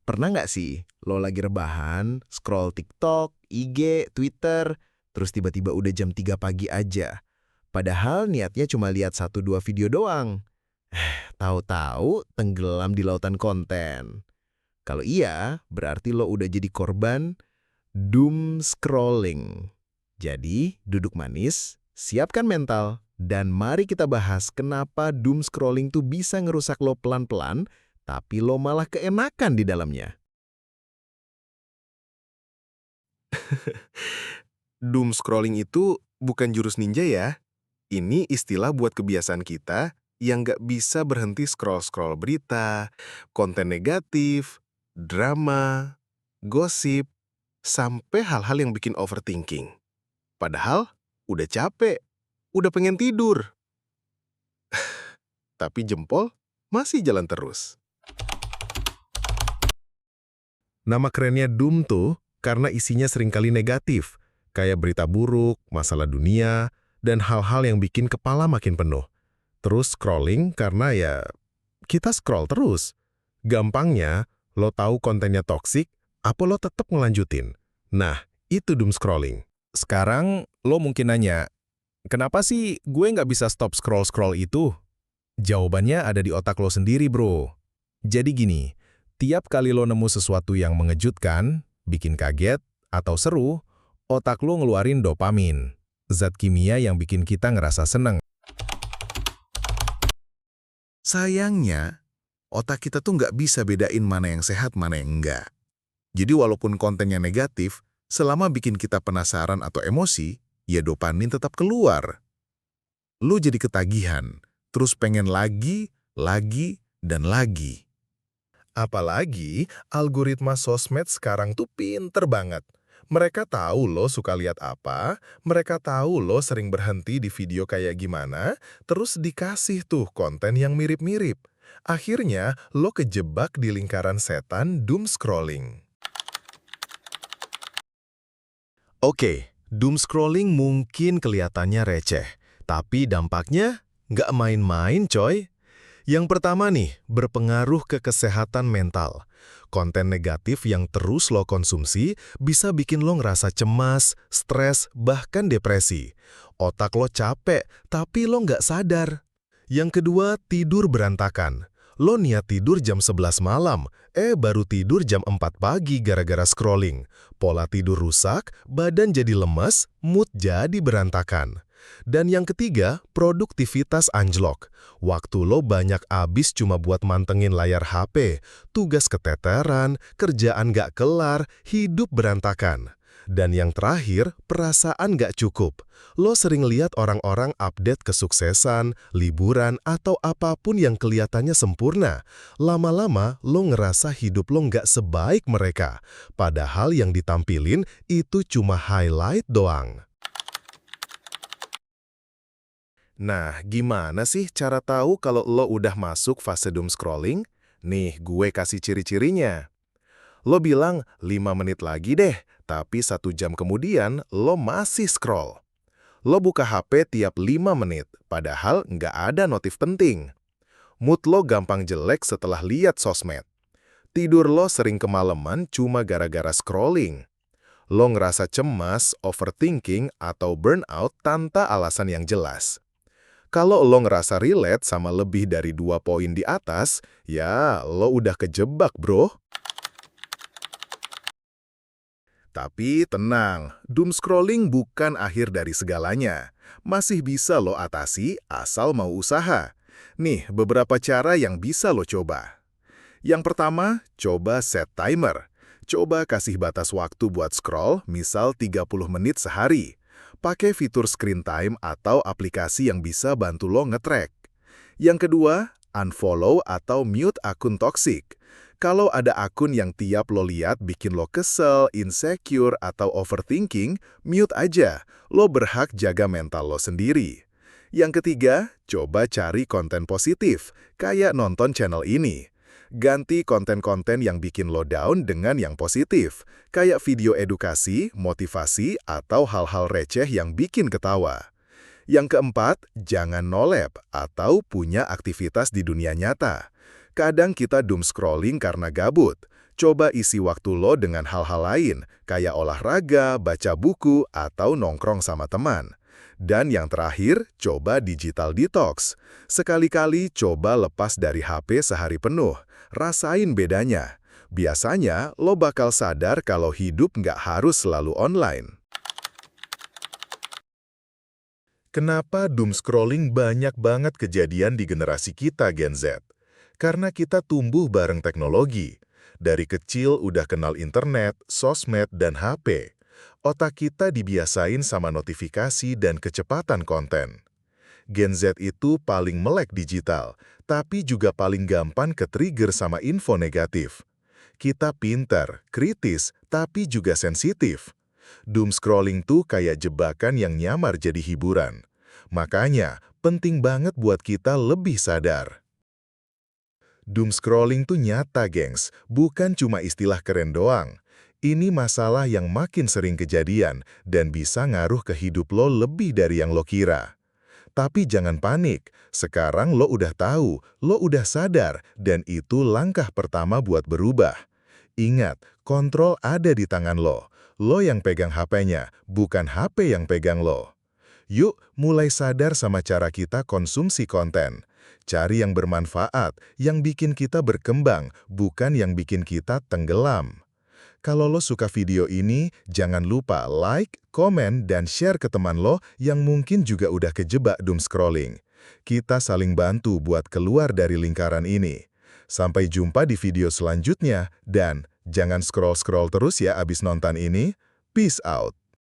Pernah nggak sih lo lagi rebahan, scroll TikTok, IG, Twitter, terus tiba-tiba udah jam 3 pagi aja. Padahal niatnya cuma lihat satu dua video doang. Tahu-tahu tenggelam di lautan konten. Kalau iya, berarti lo udah jadi korban doom scrolling. Jadi, duduk manis, siapkan mental, dan mari kita bahas kenapa doom scrolling tuh bisa ngerusak lo pelan-pelan, tapi lo malah keenakan di dalamnya. Doom scrolling itu bukan jurus ninja ya. Ini istilah buat kebiasaan kita yang nggak bisa berhenti scroll-scroll berita, konten negatif, drama, gosip, sampai hal-hal yang bikin overthinking. Padahal udah capek, udah pengen tidur, tapi jempol masih jalan terus. Nama kerennya Doom tuh karena isinya seringkali negatif, kayak berita buruk, masalah dunia, dan hal-hal yang bikin kepala makin penuh. Terus scrolling karena ya kita scroll terus. Gampangnya, lo tahu kontennya toksik, apa lo tetap ngelanjutin? Nah, itu doom scrolling. Sekarang lo mungkin nanya, kenapa sih gue nggak bisa stop scroll-scroll itu? Jawabannya ada di otak lo sendiri, bro. Jadi gini, tiap kali lo nemu sesuatu yang mengejutkan, bikin kaget, atau seru, otak lo ngeluarin dopamin, zat kimia yang bikin kita ngerasa seneng. Sayangnya, otak kita tuh nggak bisa bedain mana yang sehat, mana yang enggak. Jadi walaupun kontennya negatif, selama bikin kita penasaran atau emosi, ya dopamin tetap keluar. Lu jadi ketagihan, terus pengen lagi, dan lagi. Apalagi, algoritma sosmed sekarang tuh pinter banget. Mereka tahu lo suka lihat apa, mereka tahu lo sering berhenti di video kayak gimana, terus dikasih tuh konten yang mirip-mirip. Akhirnya, lo kejebak di lingkaran setan doom scrolling. Oke, doom scrolling mungkin kelihatannya receh, tapi dampaknya nggak main-main coy. Yang pertama nih, berpengaruh ke kesehatan mental. Konten negatif yang terus lo konsumsi bisa bikin lo ngerasa cemas, stres, bahkan depresi. Otak lo capek, tapi lo nggak sadar. Yang kedua, tidur berantakan. Lo niat tidur jam 11 malam, baru tidur jam 4 pagi gara-gara scrolling. Pola tidur rusak, badan jadi lemes, mood jadi berantakan. Dan yang ketiga, produktivitas anjlok. Waktu lo banyak habis cuma buat mantengin layar HP, tugas keteteran, kerjaan gak kelar, hidup berantakan. Dan yang terakhir, perasaan gak cukup. Lo sering lihat orang-orang update kesuksesan, liburan, atau apapun yang kelihatannya sempurna. Lama-lama, lo ngerasa hidup lo gak sebaik mereka. Padahal yang ditampilin itu cuma highlight doang. Nah, gimana sih cara tahu kalau lo udah masuk fase doom scrolling? Nih, gue kasih ciri-cirinya. Lo bilang 5 menit lagi deh, tapi 1 jam kemudian lo masih scroll. Lo buka HP tiap 5 menit, padahal nggak ada notif penting. Mood lo gampang jelek setelah lihat sosmed. Tidur lo sering kemalaman cuma gara-gara scrolling. Lo ngerasa cemas, overthinking, atau burnout tanpa alasan yang jelas. Kalau lo ngerasa relate sama lebih dari 2 poin di atas, ya lo udah kejebak, bro. Tapi tenang, doom scrolling bukan akhir dari segalanya. Masih bisa lo atasi asal mau usaha. Nih, beberapa cara yang bisa lo coba. Yang pertama, coba set timer. Coba kasih batas waktu buat scroll, misal 30 menit sehari. Pakai fitur screen time atau aplikasi yang bisa bantu lo nge-track. Yang kedua, unfollow atau mute akun toksik. Kalau ada akun yang tiap lo lihat bikin lo kesel, insecure, atau overthinking, mute aja. Lo berhak jaga mental lo sendiri. Yang ketiga, coba cari konten positif, kayak nonton channel ini. Ganti konten-konten yang bikin lo down dengan yang positif, kayak video edukasi, motivasi, atau hal-hal receh yang bikin ketawa. Yang keempat, jangan nolep atau punya aktivitas di dunia nyata. Kadang kita doom scrolling karena gabut. Coba isi waktu lo dengan hal-hal lain, kayak olahraga, baca buku, atau nongkrong sama teman. Dan yang terakhir, coba digital detox. Sekali-kali coba lepas dari HP sehari penuh. Rasain bedanya. Biasanya, lo bakal sadar kalau hidup nggak harus selalu online. Kenapa doom scrolling banyak banget kejadian di generasi kita Gen Z? Karena kita tumbuh bareng teknologi. Dari kecil udah kenal internet, sosmed, dan HP. Otak kita dibiasain sama notifikasi dan kecepatan konten. Gen Z itu paling melek digital, tapi juga paling gampang ke-trigger sama info negatif. Kita pintar, kritis, tapi juga sensitif. Doom scrolling tuh kayak jebakan yang nyamar jadi hiburan. Makanya, penting banget buat kita lebih sadar. Doom scrolling tuh nyata, gengs, bukan cuma istilah keren doang. Ini masalah yang makin sering kejadian dan bisa ngaruh ke hidup lo lebih dari yang lo kira. Tapi jangan panik, sekarang lo udah tahu, lo udah sadar, dan itu langkah pertama buat berubah. Ingat, kontrol ada di tangan lo. Lo yang pegang HP-nya, bukan HP yang pegang lo. Yuk, mulai sadar sama cara kita konsumsi konten. Cari yang bermanfaat, yang bikin kita berkembang, bukan yang bikin kita tenggelam. Kalau lo suka video ini, jangan lupa like, komen, dan share ke teman lo yang mungkin juga udah kejebak doom scrolling. Kita saling bantu buat keluar dari lingkaran ini. Sampai jumpa di video selanjutnya, dan jangan scroll-scroll terus ya abis nonton ini. Peace out.